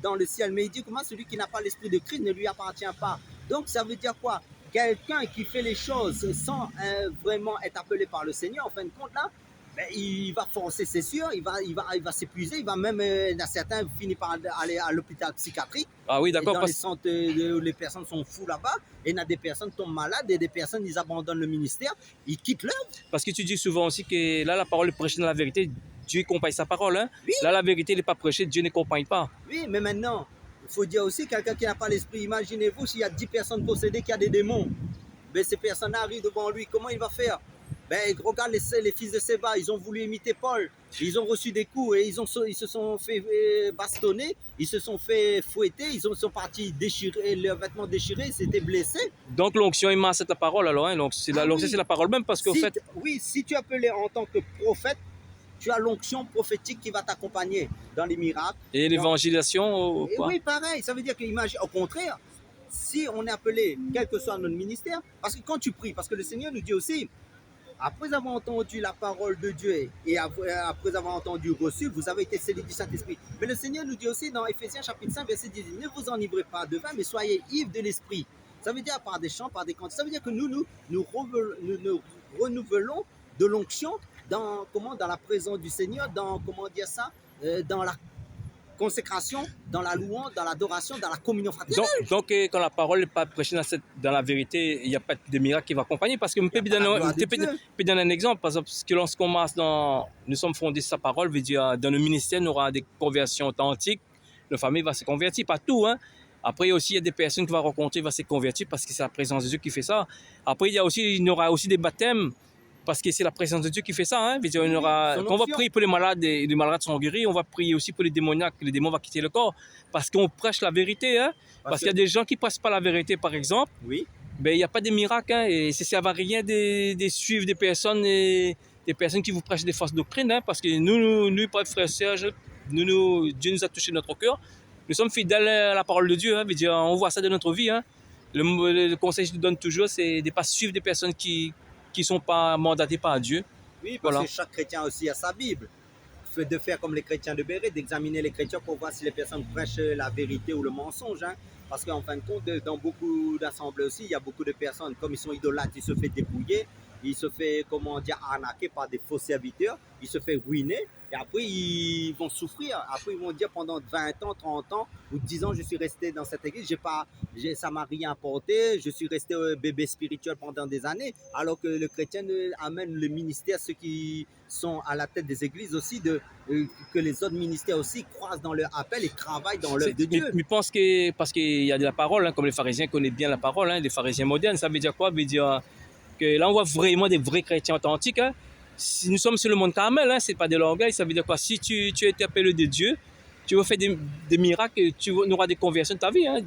dans le ciel. Mais il dit, comment celui qui n'a pas l'esprit de Christ ne lui appartient pas. Donc, ça veut dire quoi? Quelqu'un qui fait les choses sans vraiment être appelé par le Seigneur, en fin de compte, là, ben, il va forcer, c'est sûr, il va s'épuiser, il va même, certains finissent par aller à l'hôpital psychiatrique. Ah oui, Et d'accord. dans les centres où les personnes sont fous là-bas, et il y a des personnes qui tombent malades, et des personnes, ils abandonnent le ministère, ils quittent l'œuvre. Parce que tu dis souvent aussi que là, la parole est prêchée dans la vérité. Dieu accompagne sa parole. Hein? Oui. Là, la vérité n'est pas prêchée, Dieu n'accompagne pas. Oui, mais maintenant, il faut dire aussi, quelqu'un qui n'a pas l'esprit, imaginez-vous s'il y a 10 personnes possédées qui ont des démons, ben, ces personnes arrivent devant lui, comment il va faire? Ben, regarde les fils de Séba, ils ont voulu imiter Paul, ils ont reçu des coups et ils se sont fait bastonner, ils se sont fait fouetter, ils sont partis déchirer, leurs vêtements déchirés, ils s'étaient blessés. Donc, l'onction, il m'a la parole alors. Hein? L'onction, oui. c'est la parole même parce qu'en fait. Oui, si tu es appelé en tant que prophète, tu as l'onction prophétique qui va t'accompagner dans les miracles. Et l'évangélisation, Et quoi? oui, pareil, ça veut dire au contraire, si on est appelé, quel que soit notre ministère, parce que quand tu pries, parce que le Seigneur nous dit aussi, après avoir entendu la parole de Dieu et après avoir entendu reçu, vous avez été scellés du Saint-Esprit. Mais le Seigneur nous dit aussi dans Éphésiens chapitre 5, verset 10, ne vous enivrez pas de vin, mais soyez ivres de l'Esprit. Ça veut dire par des chants, par des cantiques. Ça veut dire que nous renouvelons de l'onction dans la présence du Seigneur, dans la consécration, dans la louange, dans l'adoration, dans la communion fraternelle. Donc, quand la parole n'est pas prêchée dans la vérité, il n'y a pas de miracle qui va accompagner. Parce que je peux donner un exemple. Par exemple, que lorsqu'on marche nous sommes fondés sur sa parole, veut dire dans le ministère, nous aurons des conversions authentiques. La famille va se convertir, pas tout. Hein. Après, aussi, il y a des personnes qui vont rencontrer, qui vont se convertir parce que c'est la présence de Dieu qui fait ça. Après, il y aura aussi des baptêmes. Parce que c'est la présence de Dieu qui fait ça. Hein? Dire, quand on va prier pour les malades et les malades sont guéris, on va prier aussi pour les démoniaques, les démons vont quitter le corps. Parce qu'on prêche la vérité. Hein? Parce qu'il y a des gens qui ne prêchent pas la vérité, par exemple. Oui. Ben, il n'y a pas de miracle. Hein? Et ça ne va rien de suivre des personnes qui vous prêchent des fausses doctrines. Hein? Parce que nous frères Serge, Dieu nous a touché notre cœur. Nous sommes fidèles à la parole de Dieu. Hein? Dire, on voit ça dans notre vie. Hein? Le conseil que je donne toujours, c'est de ne pas suivre des personnes qui ne sont pas mandatés par Dieu. Oui, parce que chaque chrétien aussi a sa Bible. De faire comme les chrétiens de Béret, d'examiner les chrétiens pour voir si les personnes prêchent la vérité ou le mensonge. Hein. Parce qu'en fin de compte, dans beaucoup d'assemblées aussi, il y a beaucoup de personnes, comme ils sont idolâtres, ils se font dépouiller, ils se font, arnaquer par des faux serviteurs, ils se font ruiner, et après ils vont souffrir. Après ils vont dire pendant 20 ans, 30 ans ou 10 ans, je suis resté dans cette église, ça ne m'a rien apporté, je suis resté bébé spirituel pendant des années, alors que le chrétien amène le ministère, ceux qui sont à la tête des églises aussi, que les autres ministères aussi croisent dans leur appel et travaillent dans l'œuvre de Dieu. Mais je pense que, parce qu'il y a de la parole, hein, comme les pharisiens connaissent bien la parole, hein, les pharisiens modernes, ça veut dire quoi? Ça veut dire que là on voit vraiment des vrais chrétiens authentiques. Hein. Si nous sommes sur le monde Carmel, hein, ce n'est pas de l'orgueil, ça veut dire quoi? Si tu es appelé de Dieu, tu vas faire des miracles, tu auras des conversions de ta vie. Hein.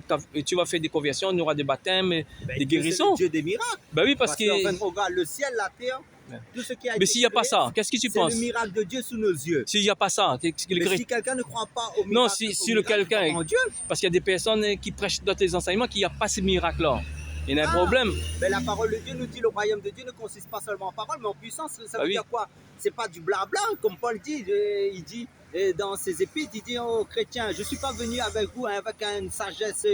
Tu vas faire des conversions, on aura des baptêmes, Ben, des Dieu, guérisons. c'est le Dieu des miracles. Ben oui, parce Parce que. qu'en fait, on regarde le ciel, la terre, Ouais. tout ce qui a Mais été s'il n'y a pas créé, ça, qu'est-ce que tu c'est penses? le miracle de Dieu sous nos yeux. S'il n'y a pas ça, Mais si quelqu'un ne croit pas au miracle, non, si le quelqu'un, en Dieu, parce qu'il y a des personnes qui prêchent dans tes enseignements qu'il n'y a pas ce miracle-là. Il y a un problème. Ben, la parole de Dieu nous dit le royaume de Dieu ne consiste pas seulement en parole, mais en puissance. Ça veut dire quoi? C'est pas du blabla, comme Paul dit. Il dit dans ses épîtres, il dit aux chrétiens, je suis pas venu avec vous avec une sagesse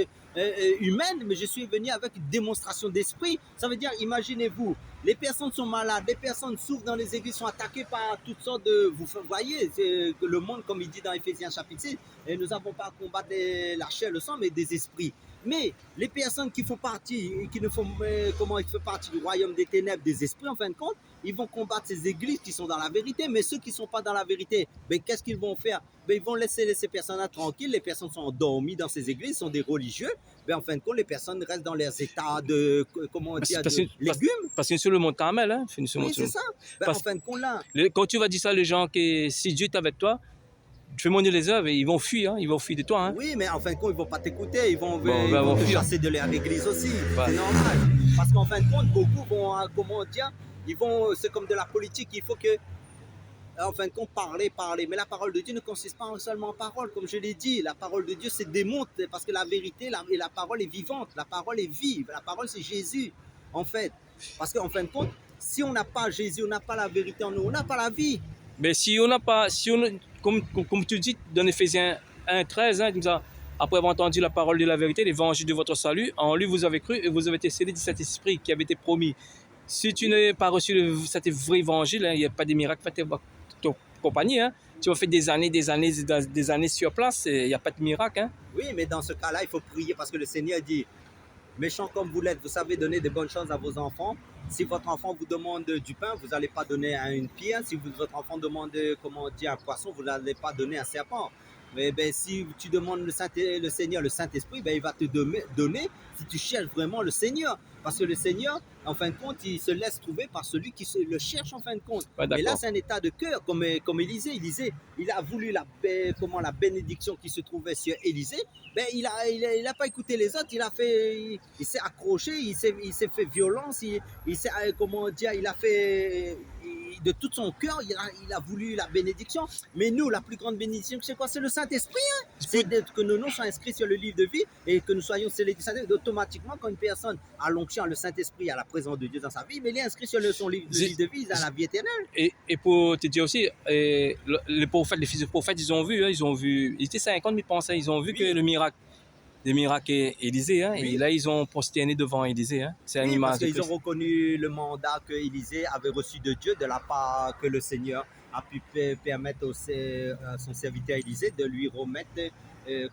humaine, mais je suis venu avec une démonstration d'esprit. Ça veut dire, imaginez-vous, les personnes sont malades, les personnes souffrent dans les églises, sont attaquées par toutes sortes de... Vous voyez, c'est le monde, comme il dit dans Éphésiens chapitre 6, et nous n'avons pas à combattre la chair, le sang, mais des esprits. Mais les personnes qui font partie, qui ne font, comment ils font partie du royaume des ténèbres, des esprits, en fin de compte, ils vont combattre ces églises qui sont dans la vérité. Mais ceux qui ne sont pas dans la vérité, ben, qu'est-ce qu'ils vont faire? Ben, ils vont laisser ces personnes-là tranquilles. Les personnes sont endormies dans ces églises, sont des religieux. Ben, en fin de compte, les personnes restent dans leurs états de, comment dire, de légumes. Parce que sur le mont Carmel, hein, oui, c'est ça. Ben, en fin de compte, là. Quand tu vas dire ça, les gens, que si Dieu est avec toi, tu fais monter les œuvres et ils vont fuir, hein, ils vont fuir de toi. Hein. Oui, mais en fin de compte, ils ne vont pas t'écouter, ils vont te chasser de leur église aussi. Ouais. C'est normal. Parce qu'en fin de compte, beaucoup vont, comment dire, c'est comme de la politique, il faut que, en fin de compte, parler. Mais la parole de Dieu ne consiste pas seulement en parole, comme je l'ai dit. La parole de Dieu, c'est démontre, parce que la vérité, la parole est vivante, la parole est vive, la parole c'est Jésus, en fait. Parce qu'en fin de compte, si on n'a pas Jésus, on n'a pas la vérité en nous, on n'a pas la vie. Mais si on n'a pas, comme tu dis dans Éphésiens 1:13, hein, après avoir entendu la parole de la vérité, l'évangile de votre salut, en lui vous avez cru et vous avez été scellés de cet esprit qui avait été promis. Si tu n'as pas reçu cet vrai évangile, hein, il n'y a pas de miracle fait ton compagnie. Hein. Tu vas faire des années sur place, il n'y a pas de miracle. Hein. Oui, mais dans ce cas-là, il faut prier parce que le Seigneur dit, méchant comme vous l'êtes, vous savez donner de bonnes choses à vos enfants. Si votre enfant vous demande du pain, vous n'allez pas donner une pierre. Si votre enfant demande, comment dire, un poisson, vous n'allez pas donner un serpent. Mais ben, si tu demandes le Seigneur, le Saint-Esprit, ben, il va te donner si tu cherches vraiment le Seigneur. Parce que le Seigneur, en fin de compte, il se laisse trouver par celui qui le cherche en fin de compte. Ouais, mais là, c'est un état de cœur, comme Élisée. Élisée, il a voulu la bénédiction qui se trouvait sur Élisée. Ben, il a pas écouté les autres. Il s'est accroché, il s'est fait violence. Il s'est, comment dire, il a fait... de tout son cœur, il a voulu la bénédiction. Mais nous, la plus grande bénédiction, c'est quoi? C'est le Saint-Esprit. Hein? C'est que nos noms soient inscrits sur le livre de vie et que nous soyons scellés du Saint-Esprit. Automatiquement, quand une personne a l'onction, le Saint-Esprit, a la présence de Dieu dans sa vie, mais il est inscrit sur son livre de vie, il a la vie éternelle. Et pour te dire aussi, les prophètes, les fils de prophètes, ils ont vu, ils étaient 50 000 penseurs, ils ont vu que le miracle Élisée, hein, et là ils ont prosterné devant Élisée. Hein. C'est une image. Parce qu'ils ont reconnu le mandat que Élisée avait reçu de Dieu, de la part que le Seigneur a pu permettre à son serviteur Élisée de lui remettre,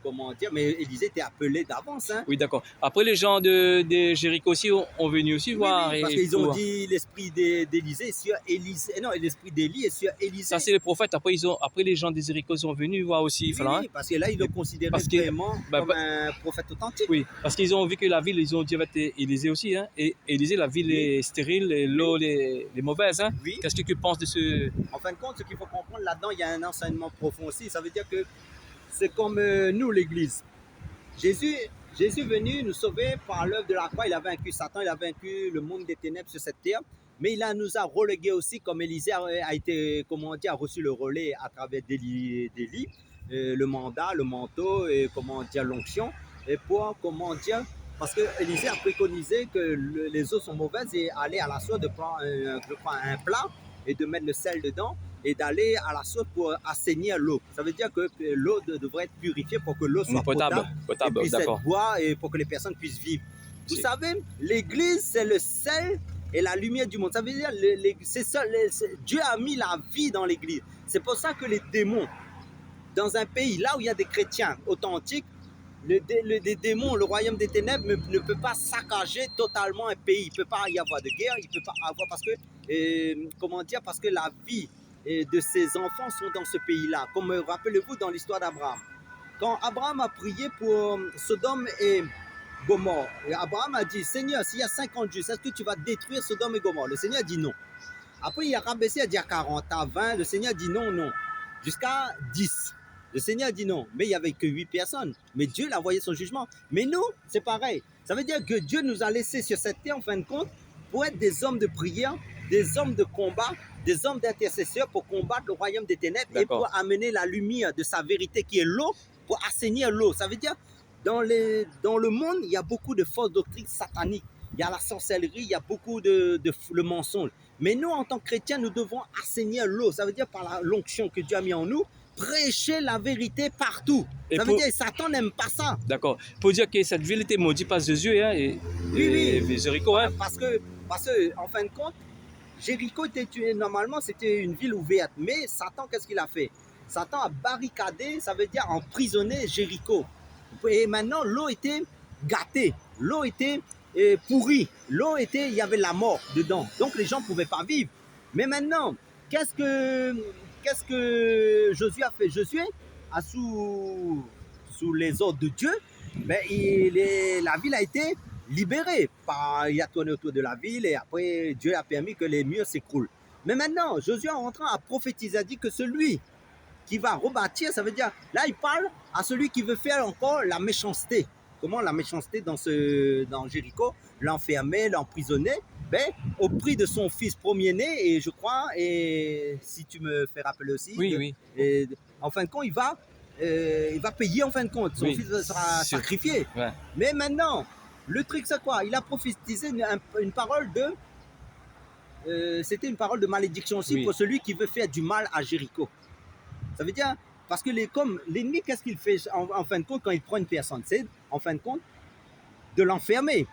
comment dire, mais Élisée était appelé d'avance. Hein. Oui, d'accord. Après, les gens de Jéricho aussi ont venu aussi voir. Oui, parce qu'ils ont dit l'esprit d'Élisée sur Élisée. Non, l'esprit d'Élie est sur Élisée. Ça, c'est les prophètes. Après, les gens des Jéricho sont venus voir aussi. Oui, parce que là, ils l'ont considéré vraiment comme un prophète authentique. Oui, parce qu'ils ont vu que la ville, ils ont dit avec Élisée aussi. Hein, et Élisée, la ville est stérile, et l'eau est mauvaise. Hein. Oui. Qu'est-ce que tu penses de ce... En fin de compte, ce qu'il faut comprendre là-dedans, il y a un enseignement profond aussi. Ça veut dire que c'est comme nous, l'Église. Jésus est venu nous sauver par l'œuvre de la croix. Il a vaincu Satan, il a vaincu le monde des ténèbres sur cette terre. Mais nous a relégués aussi, comme Élisée a été, comment dire, a reçu le relais à travers d'Élie, le mandat, le manteau, et comment dire, l'onction. Et pour, comment dire, parce que Élisée a préconisé que les eaux sont mauvaises et aller à la source de prendre, je crois, un plat et de mettre le sel dedans et d'aller à la source pour assainir l'eau. Ça veut dire que l'eau devrait être purifiée pour que l'eau soit potable et puisse être boire et pour que les personnes puissent vivre. Vous savez, l'Église, c'est le sel et la lumière du monde. Ça veut dire Dieu a mis la vie dans l'Église. C'est pour ça que les démons, dans un pays là où il y a des chrétiens authentiques, les démons, le royaume des ténèbres ne peut pas saccager totalement un pays. Il ne peut pas y avoir de guerre, il ne peut pas avoir parce que, comment dire, parce que la vie de ses enfants sont dans ce pays-là. Comme rappelez-vous dans l'histoire d'Abraham. Quand Abraham a prié pour Sodome et Gomorrhe, et Abraham a dit, Seigneur, s'il y a 50 justes, est-ce que tu vas détruire Sodome et Gomorrhe? Le Seigneur a dit non. Après, il a rabaissé, il a dit à 40, à 20. Le Seigneur a dit non, non. Jusqu'à 10. Le Seigneur dit non. Mais il n'y avait que 8 personnes. Mais Dieu l'a envoyé son jugement. Mais nous, c'est pareil. Ça veut dire que Dieu nous a laissés sur cette terre, en fin de compte, pour être des hommes de prière, des hommes de combat, des hommes d'intercesseurs pour combattre le royaume des ténèbres et pour amener la lumière de sa vérité qui est l'eau, pour assainir l'eau. Ça veut dire, dans le monde, il y a beaucoup de fausses doctrines sataniques. Il y a la sorcellerie, il y a beaucoup le mensonge. Mais nous, en tant que chrétiens, nous devons assainir l'eau. Ça veut dire par l'onction que Dieu a mis en nous, prêcher la vérité partout. Ça veut dire que Satan n'aime pas ça. D'accord. Pour dire que cette ville était maudite par Jésus, hein, et Jéricho. Hein. Parce que, en fin de compte, Jéricho normalement, c'était une ville ouverte. Mais Satan, qu'est-ce qu'il a fait? Satan a barricadé, ça veut dire emprisonné Jéricho. Et maintenant, l'eau était gâtée. L'eau était pourrie. L'eau était, il y avait la mort dedans. Donc, les gens ne pouvaient pas vivre. Mais maintenant, qu'est-ce que Josué a fait? Josué, sous les ordres de Dieu, ben, la ville a été libérée. Il a tourné autour de la ville et après, Dieu a permis que les murs s'écroulent. Mais maintenant, Josué, en rentrant, a prophétisé, a dit que celui qui va rebâtir, ça veut dire, là, il parle à celui qui veut faire encore la méchanceté. Comment la méchanceté dans Jéricho, l'enfermer, l'emprisonner, ben, au prix de son fils premier-né, et je crois, et si tu me fais rappeler aussi, oui. Et, en fin de compte, il va payer en fin de compte, son fils sera sacrifié. Ouais. Mais maintenant, le truc c'est quoi? Il a prophétisé une parole c'était une parole de malédiction aussi pour celui qui veut faire du mal à Jéricho. Ça veut dire, parce que comme l'ennemi, qu'est-ce qu'il fait en fin de compte quand il prend une personne? C'est en fin de compte de l'enfermer,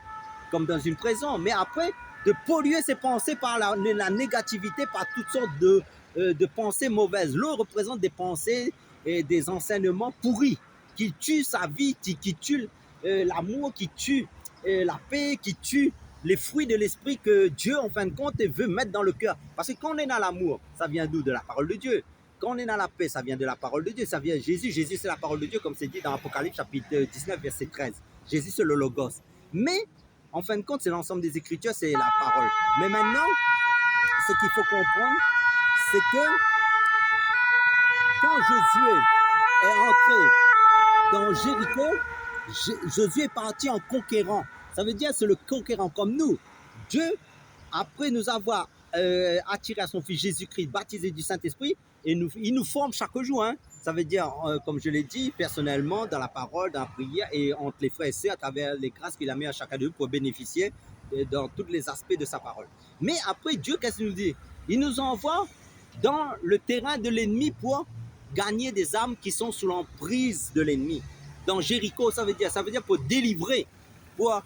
comme dans une prison, mais après de polluer ses pensées par la négativité, par toutes sortes de pensées mauvaises. L'eau représente des pensées et des enseignements pourris qui tuent sa vie, qui tuent l'amour, qui tuent la paix, qui tuent les fruits de l'esprit que Dieu, en fin de compte, veut mettre dans le cœur. Parce que quand on est dans l'amour, ça vient d'où? De la parole de Dieu. Quand on est dans la paix, ça vient de la parole de Dieu. Ça vient de Jésus. Jésus, c'est la parole de Dieu, comme c'est dit dans Apocalypse chapitre 19, verset 13. Jésus, c'est le Logos. Mais, en fin de compte, c'est l'ensemble des Écritures, c'est la parole. Mais maintenant, ce qu'il faut comprendre, c'est que quand Josué est entré dans Jéricho, Josué est parti en conquérant. Ça veut dire c'est le conquérant comme nous. Dieu, après nous avoir attiré à son Fils Jésus-Christ, baptisé du Saint-Esprit, et il nous forme chaque jour. Hein. Ça veut dire, comme je l'ai dit, personnellement, dans la parole, dans la prière, et entre les frères et sœurs, à travers les grâces qu'il a mis à chacun d'eux pour bénéficier dans tous les aspects de sa parole. Mais après, Dieu, qu'est-ce qu'il nous dit? Il nous envoie dans le terrain de l'ennemi pour gagner des âmes qui sont sous l'emprise de l'ennemi. Dans Jéricho, ça veut dire pour délivrer, pour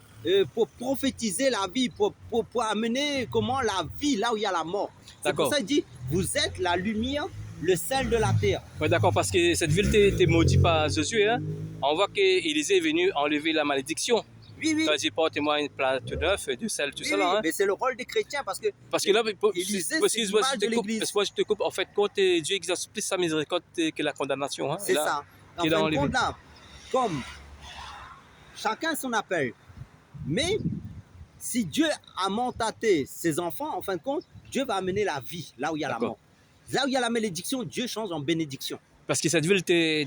prophétiser la vie, pour amener comment la vie là où il y a la mort. C'est pour ça qu'il dit, vous êtes la lumière, le sel de la terre. Oui, d'accord, parce que cette ville était maudite par Josué. Hein. On voit qu'Élisée est venu enlever la malédiction. Oui. Quand il porte-moi une plate neuf, du sel, tout ça. Là, hein. Mais c'est le rôle des chrétiens parce que là, Élisée, c'est l'image de l'Église. Moi, je te coupe. En fait, quand Dieu exerce plus sa miséricorde que la condamnation. Hein. C'est ça. En fin de compte, là, comme chacun son appel. Mais si Dieu a mandaté ses enfants, en fin de compte, Dieu va amener la vie là où il y a la mort. Là où il y a la malédiction, Dieu change en bénédiction. Parce que cette ville, t'es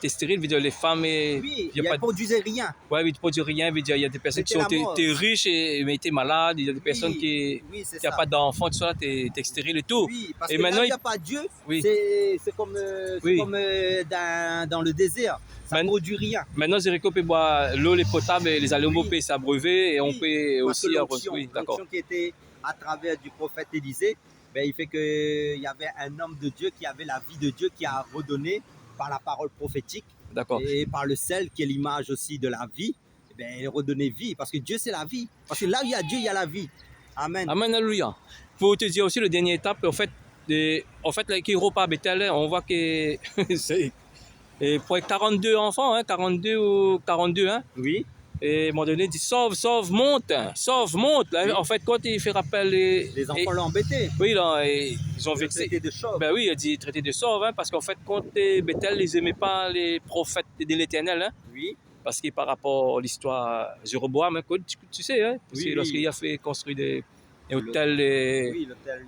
stérile, veut dire les femmes... Oui, il ne produisait rien. Oui, il ne produit rien, veut dire il y a des personnes qui sont riches mais tu es malade, il y a des personnes qui n'ont pas d'enfants, tout ça, tu es stérile et tout. Oui, parce que maintenant, il n'y a pas Dieu, c'est comme, dans le désert, ça ne produit rien. Maintenant, Jéricho peut boire l'eau potable et les animaux peuvent s'abreuver et on peut aussi... L'onction qui était à travers du prophète Élisée, ben, il fait qu'il y avait un homme de Dieu qui avait la vie de Dieu qui a redonné par la parole prophétique et par le sel qui est l'image aussi de la vie, ben, il redonnait vie parce que Dieu c'est la vie. Parce que là où il y a Dieu, il y a la vie. Amen. Amen, alléluia. Pour te dire aussi, la dernière étape, en fait, là, qui repas à Bethel, on voit que c'est pour 42 enfants, hein, 42 ou 42, hein. Oui. Et à un moment donné, il dit sauve, monte. Là, oui. En fait, quand il fait rappel... Les enfants l'ont embêté. Oui, là, ils ont vexé. Traité de sauve. Ben oui, il a dit traité de sauve, hein, parce qu'en fait, quand Bethel, ils n'aimaient pas les prophètes de l'Éternel. Hein, oui. Parce que par rapport à l'histoire Jéroboam, hein, tu sais, hein, parce que lorsqu'il a fait construire des hôtels... Oui, l'hôtel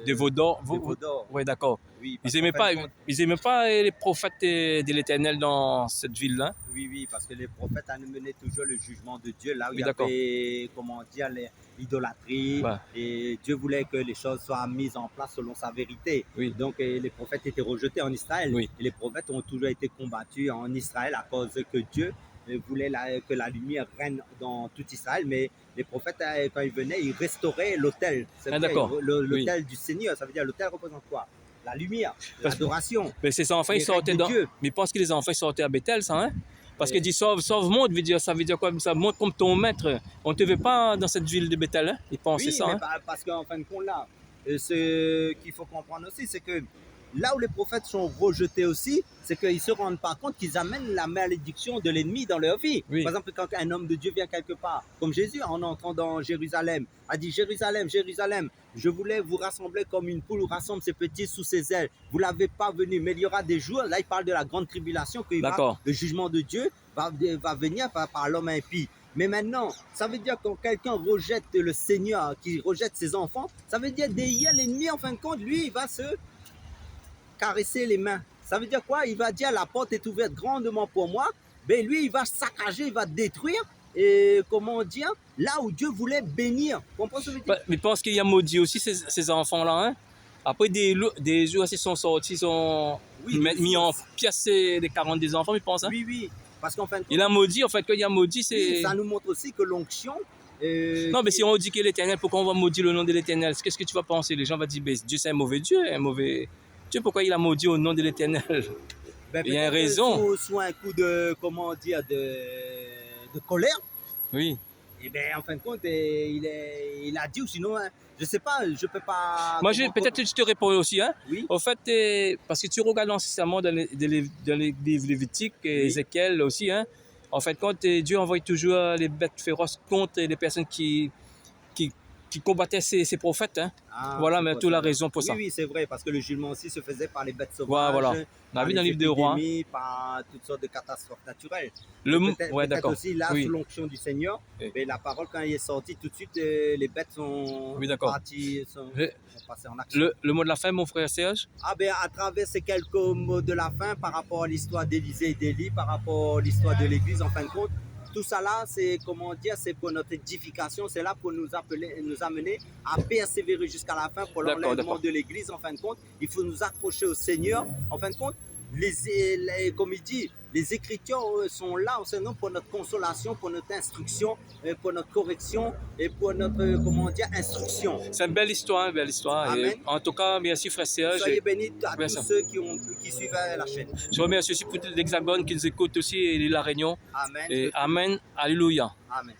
de Vaudor. de Vaudor. Oui, d'accord. Oui, parce Ils n'aimaient qu'en fin pas, de compte, ils aimaient pas les prophètes de l'Éternel dans cette ville-là. oui, parce que les prophètes amenaient toujours le jugement de Dieu, là où Oui, il y d'accord. avait, comment dire, l'idolâtrie, Ouais. et Dieu voulait que les choses soient mises en place selon sa vérité. Oui. Donc les prophètes étaient rejetés en Israël, Oui. et les prophètes ont toujours été combattus en Israël à cause que Dieu voulait que la lumière règne dans tout Israël, mais les prophètes, quand ils venaient, ils restauraient l'autel. Ah, d'accord. L'autel du Seigneur, ça veut dire l'autel représente quoi? La lumière, l'adoration. Mais ces enfants, ils Les sortaient règles de dans. Dieu. Mais ils pensent que les enfants ils sortaient à Bethel, ça, hein? Parce Et- qu'il dit sauve monte, ça veut dire quoi? Ça monte comme ton maître. On ne te veut pas dans cette ville de Bethel, hein? Ils pensaient Oui, ça, mais hein? parce qu'en fin de compte, là, ce qu'il faut comprendre aussi, c'est que là où les prophètes sont rejetés aussi, c'est qu'ils ne se rendent pas compte qu'ils amènent la malédiction de l'ennemi dans leur vie. Oui. Par exemple, quand un homme de Dieu vient quelque part, comme Jésus, en entrant dans Jérusalem, a dit Jérusalem, Jérusalem, je voulais vous rassembler comme une poule rassemble ses petits sous ses ailes. Vous ne l'avez pas venu, mais il y aura des jours, là il parle de la grande tribulation, D'accord. le jugement de Dieu va venir par l'homme impie. Mais maintenant, ça veut dire quand quelqu'un rejette le Seigneur, qui rejette ses enfants, ça veut dire derrière l'ennemi, en fin de compte, lui, il va se caresser les mains. Ça veut dire quoi? Il va dire la porte est ouverte grandement pour moi. Mais lui, il va saccager, il va détruire. Et comment dire? Là où Dieu voulait bénir. Vous comprenez ce que je veux dire? Mais ils pensent qu'il y a maudit aussi ces enfants-là, hein? Après des jours, ils sont sortis, ils sont mis en pièces les 40 des enfants, ils pensent, hein? Oui. Parce qu'en fin de compte, Il a maudit, en fait, quand il y a maudit, c'est. oui, ça nous montre aussi que l'onction. Non, mais si on dit que l'Éternel, pourquoi on va maudire le nom de l'Éternel? Qu'est-ce que tu vas penser? Les gens vont dire, Dieu c'est un mauvais Dieu, un mauvais Dieu, pourquoi il a maudit au nom de l'Éternel? Ben, il y a une raison. Soit un coup de, comment dire, de colère. Oui. Et bien, en fin de compte, il a dit, ou sinon, hein, je ne sais pas, je ne peux pas. Moi, peut-être que je te réponds aussi. Hein? Oui. Au fait, parce que tu regardes incessamment dans les livres lévitiques, Oui. Ézéchiel aussi. Hein? En fin de compte, Dieu envoie toujours les bêtes féroces contre les personnes qui combattaient ces prophètes. Hein? Voilà, mais toute la raison pour ça. Oui, c'est vrai, parce que le jugement aussi se faisait par les bêtes sauvages. Voilà. On a vu dans le livre des rois. Par toutes sortes de catastrophes naturelles. Peut-être aussi, là, sous l'onction du Seigneur, mais la parole, quand elle est sortie, tout de suite, les bêtes sont parties, sont passées en action. Le mot de la fin, mon frère Serge? À travers ces quelques mots de la fin, par rapport à l'histoire d'Élisée et d'Élie, par rapport à l'histoire de l'Église, en fin de compte, tout ça là, c'est comment dire, c'est pour notre édification, c'est là pour nous amener à persévérer jusqu'à la fin pour l'enlèvement de l'Église. En fin de compte, il faut nous accrocher au Seigneur. En fin de compte, comme il dit, les Écritures sont là pour notre consolation, pour notre instruction, pour notre correction et pour notre, comment dire, instruction. C'est une belle histoire, Amen. Et en tout cas, merci frère Serge. Soyez bénis à tous ceux qui suivent la chaîne. Je remercie aussi pour l'Hexagone qui nous écoute aussi et la Réunion. Amen. Et amen. Alléluia. Amen.